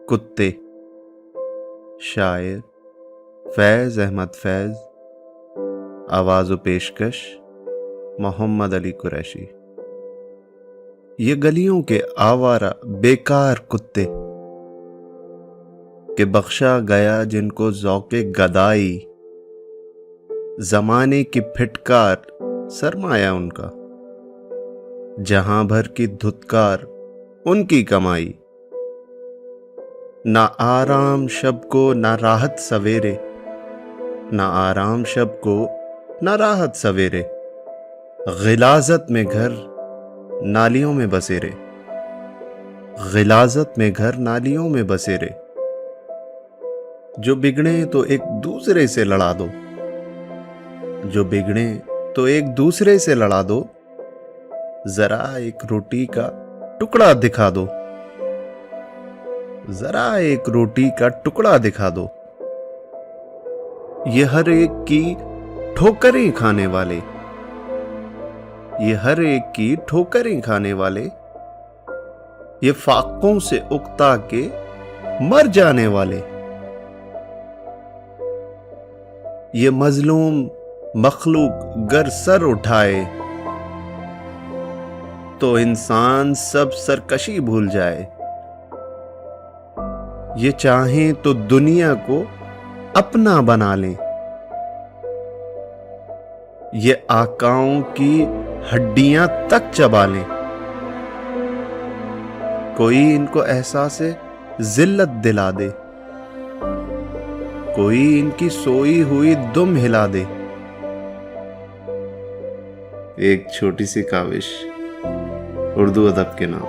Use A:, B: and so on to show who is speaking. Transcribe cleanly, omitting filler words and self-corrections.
A: کتے، شاعر فیض احمد فیض، آواز و پیشکش محمد علی قریشی۔ یہ گلیوں کے آوارہ بیکار کتے کہ بخشا گیا جن کو ذوق گدائی، زمانے کی پھٹکار سرمایہ ان کا، جہاں بھر کی دھتکار ان کی کمائی۔ نہ آرام شب کو نہ راحت سویرے، نہ آرام شب کو نہ راحت سویرے، غلاظت میں گھر نالیوں میں بسیرے، غلاظت میں گھر نالیوں میں بسیرے۔ جو بگڑے تو ایک دوسرے سے لڑا دو، جو بگڑے تو ایک دوسرے سے لڑا دو، ذرا ایک روٹی کا ٹکڑا دکھا دو، ذرا ایک روٹی کا ٹکڑا دکھا دو۔ یہ ہر ایک کی ٹھوکریں کھانے والے، یہ ہر ایک کی ٹھوکریں کھانے والے، یہ فاقوں سے اکتا کے مر جانے والے۔ یہ مظلوم مخلوق گر سر اٹھائے تو انسان سب سرکشی بھول جائے۔ یہ چاہیں تو دنیا کو اپنا بنا لیں، یہ آقاؤں کی ہڈیاں تک چبا لیں، کوئی ان کو احساس ذلت دلا دے، کوئی ان کی سوئی ہوئی دم ہلا دے۔ ایک چھوٹی سی کاوش اردو ادب کے نام۔